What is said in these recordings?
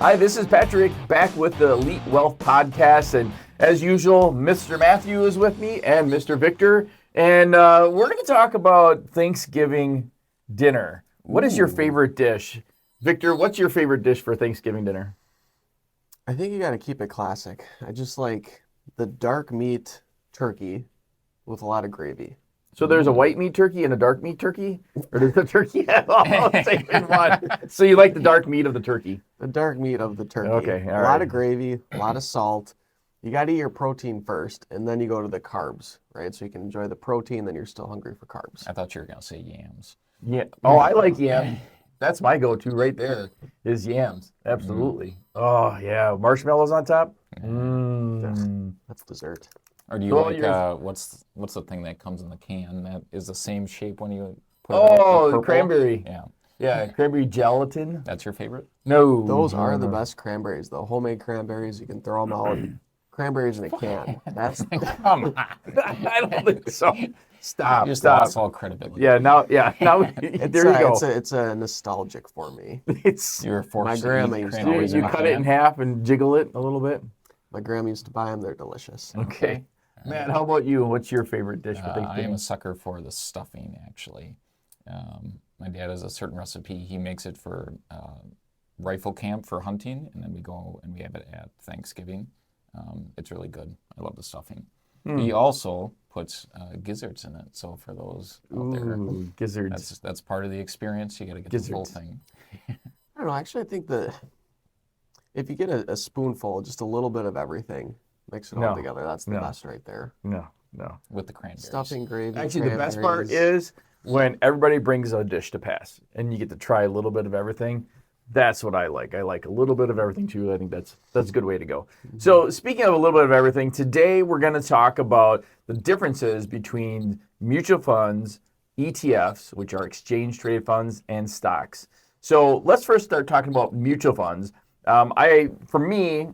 Hi, this is Patrick back with the Elite Wealth Podcast. And as usual, Mr. Matthew is with me and Mr. Victor. And we're going to talk about Thanksgiving dinner. What is your favorite dish? Victor, what's your favorite dish for Thanksgiving dinner? I think you got to keep it classic. I just like the dark meat turkey with a lot of gravy. So there's a white meat turkey and a dark meat turkey? Or does the turkey have all the same one? So you like the dark meat of the turkey? The dark meat of the turkey. Okay, all a right. lot of gravy, a lot of salt. You got to eat your protein first, and then you go to the carbs, right? So you can enjoy the protein, then you're still hungry for carbs. I thought you were going to say yams. Yeah. Oh, I like yams. That's my go-to right there is yams. Absolutely. Oh, yeah. Marshmallows on top? That's dessert. Or do you Well, like, what's the thing that comes in the can that is the same shape when you put it Oh, in the cranberry. Yeah. Yeah, cranberry gelatin. That's your favorite? No. Those are the best cranberries, though. Homemade cranberries, you can throw them out. Cranberries in a can. That's Come on. I don't think so. Stop. You just Stop. lost all credibility. Now, there you go. It's a nostalgic for me. It's You were forced My to grandma eat used to cranberries you in a cut it in can. half and jiggle it a little bit. My grandma used to buy them. They're delicious. Okay. Matt, how about you? What's your favorite dish for I am Thanksgiving? a sucker for the stuffing, actually. My dad has a certain recipe. He makes it for rifle camp for hunting, and then we go and we have it at Thanksgiving. It's really good. I love the stuffing. He also puts gizzards in it. So for those out there, Ooh, gizzards. that's part of the experience. You got to get the whole Gizzards. thing. I don't know. Actually, I think that if you get a spoonful, just a little bit of everything, mix it all No. together. That's the No. best right there. No. With the cranberries. Stuffing, gravy, Actually, the best part cranberries. is when everybody brings a dish to pass and you get to try a little bit of everything. That's what I like. I like a little bit of everything too. I think that's a good way to go. So speaking of a little bit of everything, today we're going to talk about the differences between mutual funds, ETFs, which are exchange traded funds, and stocks. So let's first start talking about mutual funds. For me,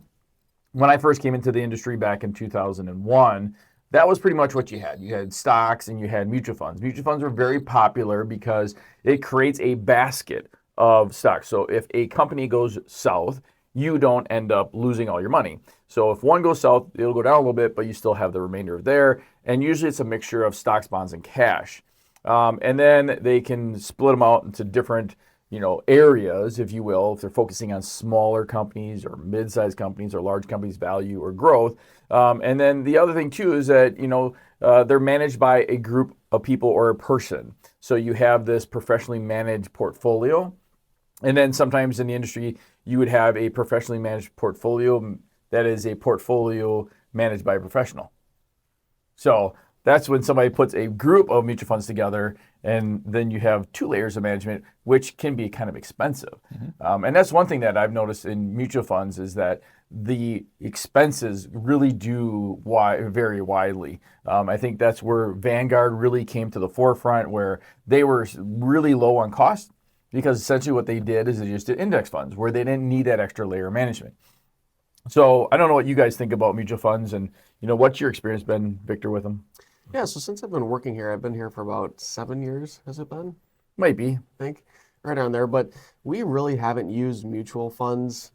when I first came into the industry back in 2001, that was pretty much what you had. You had stocks and you had mutual funds. Mutual funds were very popular because it creates a basket of stocks. So if a company goes south, you don't end up losing all your money. So if one goes south, it'll go down a little bit, but you still have the remainder there. And usually it's a mixture of stocks, bonds, and cash. And then they can split them out into different areas, if you will, if they're focusing on smaller companies or mid-sized companies or large companies' value or growth. And then the other thing too is that, they're managed by a group of people or a person. So you have this professionally managed portfolio. And then sometimes in the industry, you would have a professionally managed portfolio that is a portfolio managed by a professional. So that's when somebody puts a group of mutual funds together, and then you have two layers of management, which can be kind of expensive. And that's one thing that I've noticed in mutual funds is that the expenses really do vary widely. I think that's where Vanguard really came to the forefront, where they were really low on cost because essentially what they did is they just did index funds where they didn't need that extra layer of management. So I don't know what you guys think about mutual funds, and what's your experience been, Victor, with them? Yeah, so since I've been working here, I've been here for about 7 years, has it been? Might be. I think, right around there. But we really haven't used mutual funds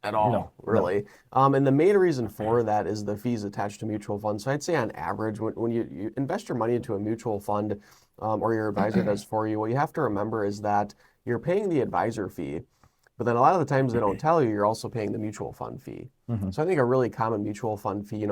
at all, No. really. And the main reason for that is the fees attached to mutual funds. So I'd say on average, when you invest your money into a mutual fund or your advisor does for you, what you have to remember is that you're paying the advisor fee, but then a lot of the times they don't tell you, you're also paying the mutual fund fee. So I think a really common mutual fund fee,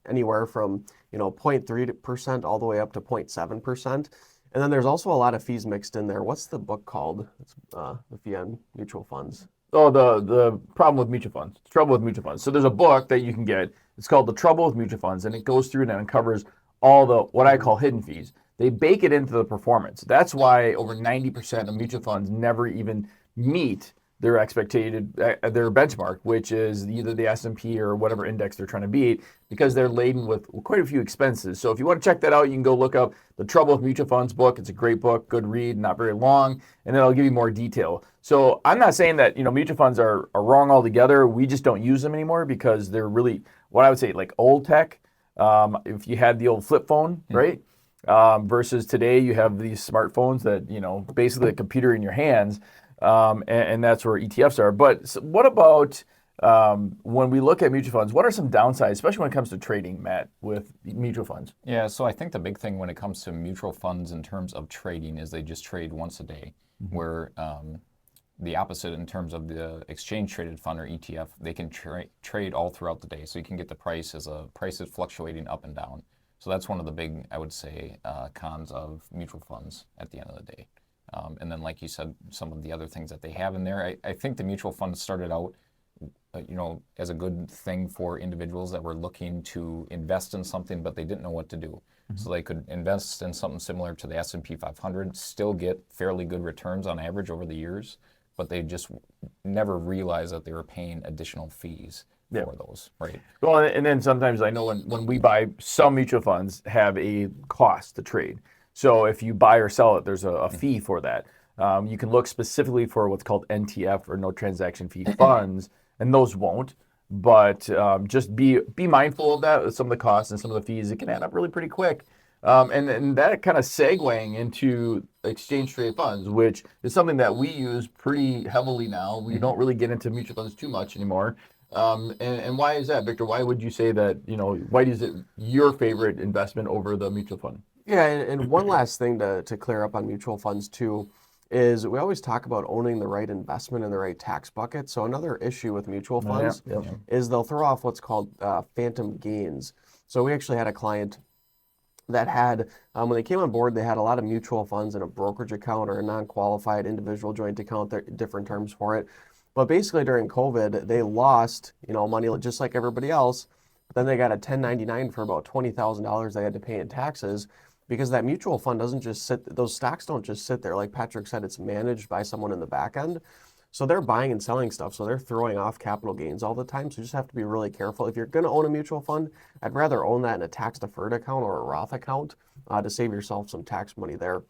anywhere from 0.3% all the way up to 0.7%. And then there's also a lot of fees mixed in there. What's the book called? It's the fee on mutual funds. Oh, the problem with mutual funds, trouble with mutual funds. So there's a book that you can get. It's called The Trouble with Mutual Funds, and it goes through and it uncovers all the what I call hidden fees. They bake it into the performance. That's why over 90% of mutual funds never even meet their expected, their benchmark, which is either the S&P or whatever index they're trying to beat, because they're laden with quite a few expenses. So if you want to check that out, you can go look up The Trouble with Mutual Funds book. It's a great book, good read, not very long, and then it'll give you more detail. So I'm not saying that mutual funds are wrong altogether. We just don't use them anymore because they're really what I would say like old tech. If you had the old flip phone, right? Versus today you have these smartphones that basically a computer in your hands. and that's where ETFs are. But what about when we look at mutual funds? What are some downsides, especially when it comes to trading, Matt, with mutual funds? Yeah, so I think the big thing when it comes to mutual funds in terms of trading is they just trade once a day, where the opposite in terms of the exchange traded fund or ETF, they can trade all throughout the day. So you can get the price as a price is fluctuating up and down. So that's one of the big, I would say, cons of mutual funds at the end of the day. And then, like you said, some of the other things that they have in there, I think the mutual funds started out, as a good thing for individuals that were looking to invest in something, but they didn't know what to do. So they could invest in something similar to the S&P 500, still get fairly good returns on average over the years, but they just never realized that they were paying additional fees for those, right? Well, and then sometimes I know when we buy, some mutual funds have a cost to trade. So if you buy or sell it, there's a fee for that. You can look specifically for what's called NTF or no transaction fee funds, and those won't. But just be mindful of that, some of the costs and some of the fees. It can add up really pretty quick. And that kind of segueing into exchange traded funds, which is something that we use pretty heavily now. We don't really get into mutual funds too much anymore. And why is that, Victor? Why would you say that, why is it your favorite investment over the mutual fund? Yeah, and one last thing to clear up on mutual funds too is we always talk about owning the right investment in the right tax bucket. So another issue with mutual funds is they'll throw off what's called phantom gains. So we actually had a client that had, when they came on board, they had a lot of mutual funds in a brokerage account or a non-qualified individual joint account, there are different terms for it. But basically during COVID, they lost, money just like everybody else. But then they got a 1099 for about $20,000 they had to pay in taxes because that mutual fund doesn't just sit, those stocks don't just sit there. Like Patrick said, it's managed by someone in the back end. So they're buying and selling stuff. So they're throwing off capital gains all the time. So you just have to be really careful. If you're going to own a mutual fund, I'd rather own that in a tax deferred account or a Roth account to save yourself some tax money there.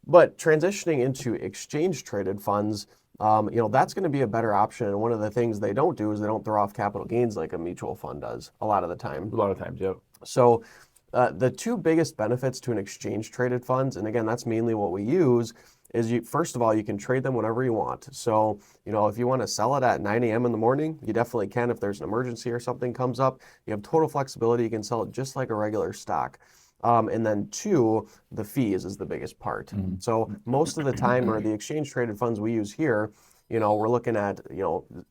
But transitioning into exchange traded funds, that's going to be a better option. And one of the things they don't do is they don't throw off capital gains like a mutual fund does a lot of the time. A lot of times, yeah. So the two biggest benefits to an exchange traded funds, and again, that's mainly what we use, is first of all, you can trade them whenever you want. So, if you want to sell it at 9 a.m. in the morning, you definitely can. If there's an emergency or something comes up, you have total flexibility. You can sell it just like a regular stock. And then two, the fees is the biggest part. So most of the time, or the exchange traded funds we use here, we're looking at,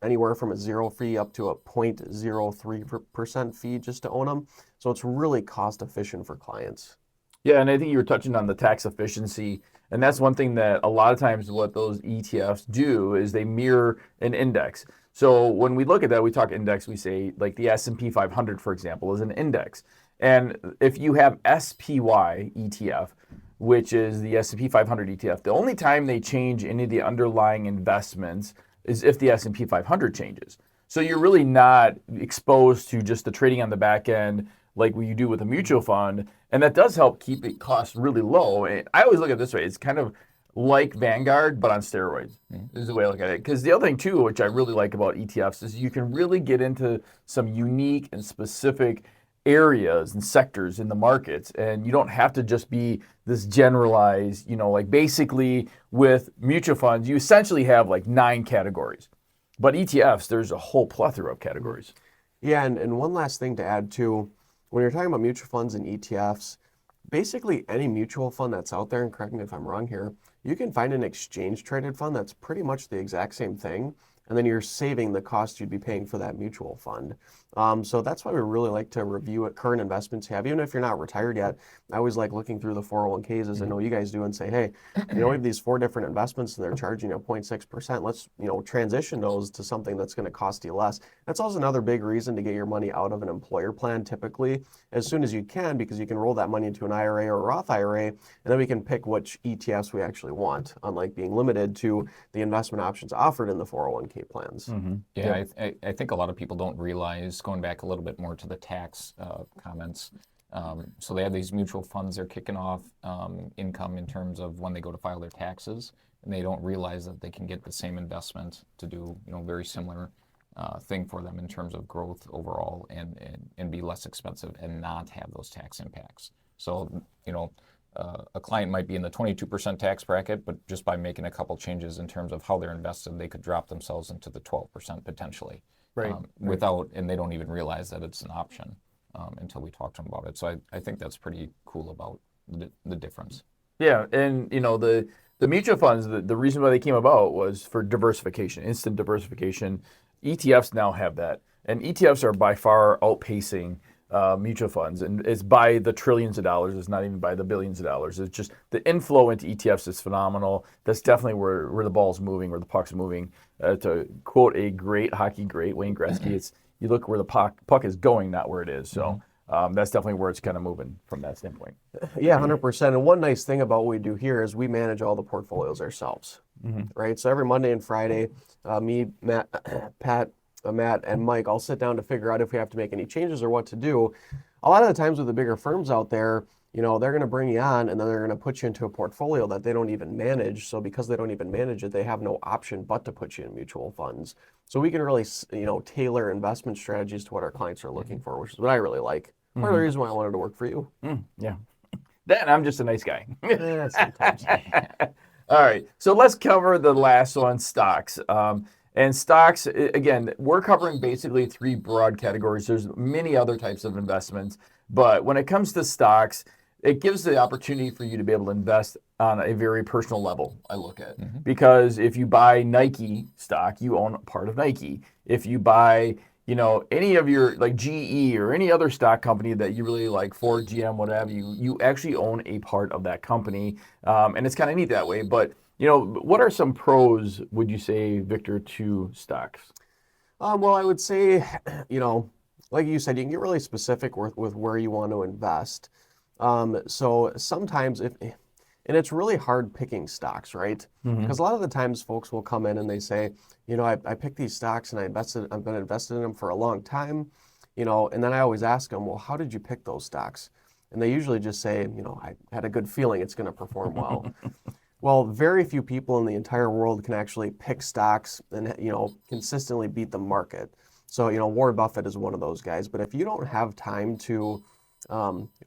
anywhere from a zero fee up to a 0.03% fee just to own them. So it's really cost efficient for clients. Yeah, and I think you were touching on the tax efficiency. And that's one thing that a lot of times what those ETFs do is they mirror an index. So when we look at that, we talk index, we say like the S&P 500, for example, is an index. And if you have SPY ETF, which is the S&P 500 ETF, the only time they change any of the underlying investments is if the S&P 500 changes. So you're really not exposed to just the trading on the back end like what you do with a mutual fund. And that does help keep the costs really low. And I always look at it this way. It's kind of like Vanguard, but on steroids, is the way I look at it. Because the other thing, too, which I really like about ETFs is you can really get into some unique and specific areas and sectors in the markets. And you don't have to just be this generalized, like basically with mutual funds, you essentially have like 9 categories. But ETFs, there's a whole plethora of categories. Yeah, and one last thing to add, too. When you're talking about mutual funds and ETFs, basically any mutual fund that's out there, and correct me if I'm wrong here, you can find an exchange traded fund that's pretty much the exact same thing, and then you're saving the cost you'd be paying for that mutual fund. So that's why we really like to review what current investments you have. Even if you're not retired yet, I always like looking through the 401ks, as I know you guys do, and say, hey, we have these 4 different investments and they're charging 0.6%. Let's transition those to something that's going to cost you less. That's also another big reason to get your money out of an employer plan typically as soon as you can, because you can roll that money into an IRA or a Roth IRA, and then we can pick which ETFs we actually want, unlike being limited to the investment options offered in the 401k plans. Yeah, I think a lot of people don't realize, going back a little bit more to the tax comments, so they have these mutual funds, they're kicking off income in terms of when they go to file their taxes, and they don't realize that they can get the same investment to do very similar thing for them in terms of growth overall and be less expensive and not have those tax impacts. So, a client might be in the 22% tax bracket, but just by making a couple changes in terms of how they're invested, they could drop themselves into the 12% potentially. Right. Without, and they don't even realize that it's an option until we talk to them about it. So I think that's pretty cool about the difference. Yeah, and the mutual funds, the reason why they came about was for diversification, instant diversification. ETFs now have that, and ETFs are by far outpacing mutual funds, and it's by the trillions of dollars. It's not even by the billions of dollars. It's just the inflow into ETFs is phenomenal. That's definitely where the ball's moving, where the puck's moving. To quote a great hockey great, Wayne Gretzky, it's you look where the puck is going, not where it is. So that's definitely where it's kind of moving from that standpoint. Yeah, 100%. And one nice thing about what we do here is we manage all the portfolios ourselves, right? So every Monday and Friday, me, Matt, Pat, Matt, and Mike all sit down to figure out if we have to make any changes or what to do. A lot of the times with the bigger firms out there, they're going to bring you on and then they're going to put you into a portfolio that they don't even manage. So because they don't even manage it, they have no option but to put you in mutual funds. So we can really, tailor investment strategies to what our clients are looking for, which is what I really like. Part of the reason why I wanted to work for you. Yeah. Then I'm just a nice guy. Sometimes. All right. So let's cover the last one, stocks. And stocks, again, we're covering basically three broad categories. There's many other types of investments, but when it comes to stocks, it gives the opportunity for you to be able to invest on a very personal level, I look at. Because if you buy Nike stock, you own part of Nike. If you buy any of your like GE or any other stock company that you really like, Ford, GM, whatever, you actually own a part of that company. And it's kind of neat that way. But, what are some pros, would you say, Victor, to stocks? Well, I would say, like you said, you can get really specific with where you want to invest. So sometimes and it's really hard picking stocks, right? Because a lot of the times folks will come in and they say, I picked these stocks and I've been invested in them for a long time, and then I always ask them, well, how did you pick those stocks? And they usually just say, I had a good feeling it's going to perform well. Well, very few people in the entire world can actually pick stocks and, consistently beat the market. So, Warren Buffett is one of those guys. But if you don't have time to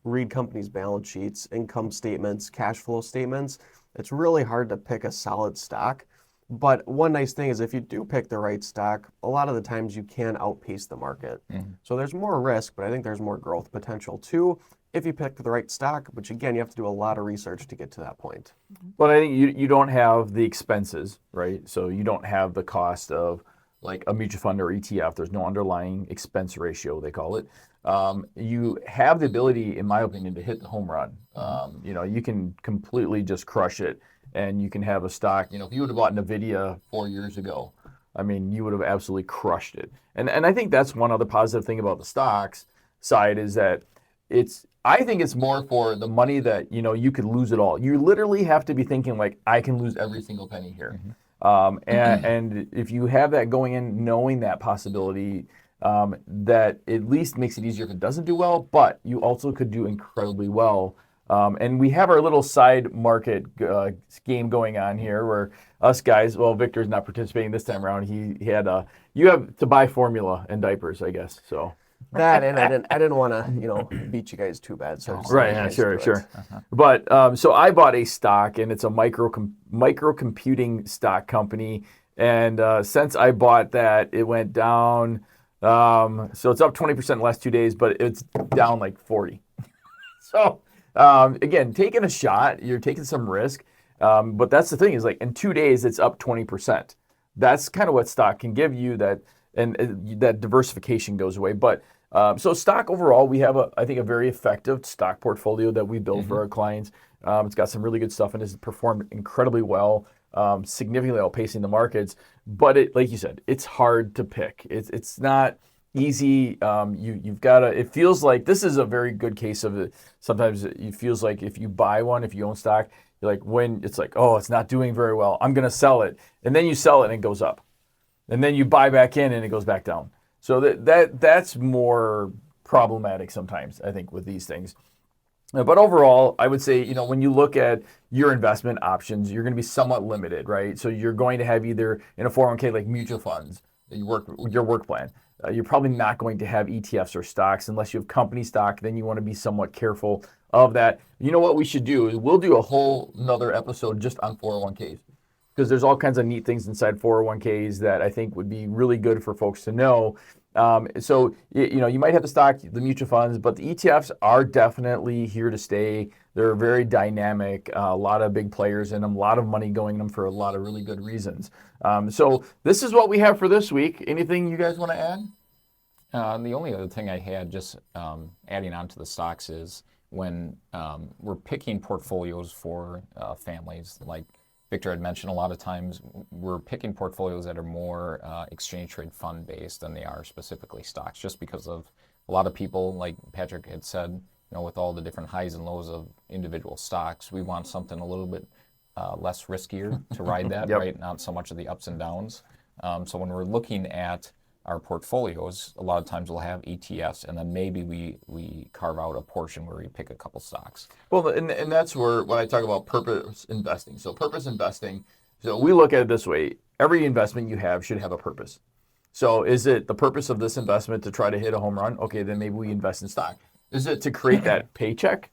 read companies' balance sheets, income statements, cash flow statements, it's really hard to pick a solid stock. But one nice thing is if you do pick the right stock, a lot of the times you can outpace the market. So there's more risk, but I think there's more growth potential too if you pick the right stock, which again, you have to do a lot of research to get to that point. Well, I think you don't have the expenses, right? So you don't have the cost of like a mutual fund or ETF. There's no underlying expense ratio, they call it. You have the ability, in my opinion, to hit the home run. You can completely just crush it, and you can have a stock. If you would have bought NVIDIA 4 years ago, I mean, you would have absolutely crushed it. And I think that's one other positive thing about the stocks side is that I think it's more for the money that, you could lose it all. You literally have to be thinking like, I can lose every single penny here. And if you have that going in, knowing that possibility, that at least makes it easier if it doesn't do well, but you also could do incredibly well. And we have our little side market game going on here where us guys, well, Victor's not participating this time around. He had you have to buy formula and diapers, I guess. So that, and I didn't want to, beat you guys too bad. So right, yeah, sure. But so I bought a stock, and it's a microcomputing stock company. And since I bought that, it went down. So it's up 20% in the last 2 days, but it's down like 40. So again, taking a shot, you're taking some risk. But that's the thing is like in 2 days, it's up 20%. That's kind of what stock can give you that. And that diversification goes away. But so stock overall, we have I think a very effective stock portfolio that we build for our clients. It's got some really good stuff and it's performed incredibly well, significantly outpacing the markets. But like you said, it's hard to pick. It's not easy. You've got to. It feels like this is a very good case of it. Sometimes it feels like if you buy one, if you own stock, you're like when it's like, oh, it's not doing very well, I'm going to sell it, and then you sell it and it goes up. And then you buy back in and it goes back down. So that's more problematic sometimes, I think, with these things. But overall, I would say, when you look at your investment options, you're going to be somewhat limited, right? So you're going to have either in a 401k like mutual funds, your work plan. You're probably not going to have ETFs or stocks unless you have company stock. Then you want to be somewhat careful of that. You know what we should do is we'll do a whole another episode just on 401ks, because there's all kinds of neat things inside 401ks that I think would be really good for folks to know. So you might have to stock the mutual funds, but the ETFs are definitely here to stay. They're very dynamic, a lot of big players in them, a lot of money going in them for a lot of really good reasons. So this is what we have for this week. Anything you guys want to add? The only other thing I had, just adding on to the stocks, is when we're picking portfolios for families, like Victor had mentioned, a lot of times we're picking portfolios that are more exchange trade fund based than they are specifically stocks, just because of a lot of people, like Patrick had said, with all the different highs and lows of individual stocks, we want something a little bit less riskier to ride that, Yep. right? Not so much of the ups and downs. So when we're looking at our portfolios, a lot of times we'll have ETFs, and then maybe we carve out a portion where we pick a couple stocks. Well, and that's where when I talk about purpose investing. So purpose investing, so we look at it this way: every investment you have should have a purpose. So is it the purpose of this investment to try to hit a home run? Okay, then maybe we invest in stock. Is it to create that paycheck?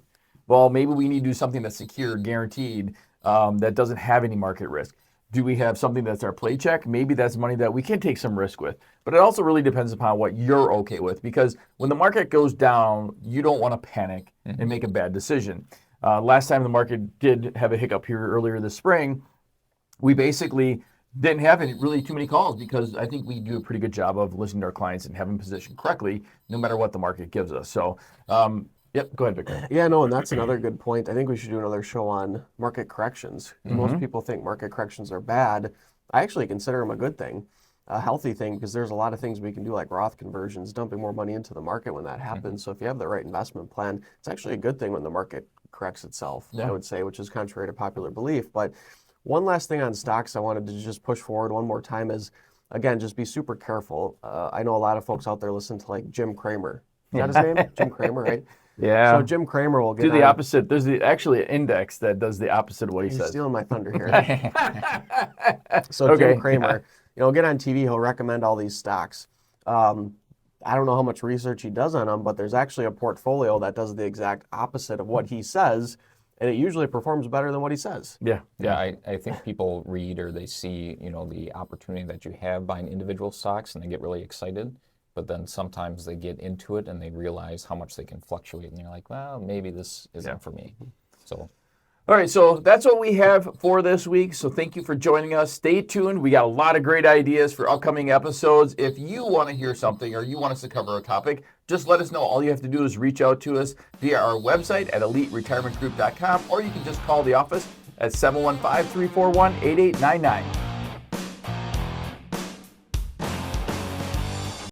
Well, maybe we need to do something that's secure, guaranteed, that doesn't have any market risk. Do we have something that's our paycheck? Maybe that's money that we can take some risk with. But it also really depends upon what you're okay with, because when the market goes down, you don't want to panic and make a bad decision. Last time the market did have a hiccup here earlier this spring, we basically didn't have really too many calls, because I think we do a pretty good job of listening to our clients and having positioned correctly, no matter what the market gives us. So, yep, go ahead, Victor. Yeah, no, and that's another good point. I think we should do another show on market corrections. Most people think market corrections are bad. I actually consider them a good thing, a healthy thing, because there's a lot of things we can do, like Roth conversions, dumping more money into the market when that happens. So if you have the right investment plan, it's actually a good thing when the market corrects itself, I would say, which is contrary to popular belief. But one last thing on stocks I wanted to just push forward one more time is, again, just be super careful. I know a lot of folks out there listen to like Jim Cramer. Is that his name? Jim Cramer, right? Yeah. So Jim Cramer will get do the on- opposite. There's actually an index that does the opposite of what he He's says. stealing my thunder here. So Jim Cramer, get on TV, he'll recommend all these stocks. I don't know how much research he does on them, but there's actually a portfolio that does the exact opposite of what he says, and it usually performs better than what he says. Yeah. Yeah, I think people read or they see, the opportunity that you have buying individual stocks, and they get really excited. But then sometimes they get into it and they realize how much they can fluctuate, and they're like, well, maybe this isn't for me. So, all right, so that's what we have for this week. So thank you for joining us. Stay tuned. We got a lot of great ideas for upcoming episodes. If you want to hear something or you want us to cover a topic, just let us know. All you have to do is reach out to us via our website at eliteretirementgroup.com, or you can just call the office at 715-341-8899.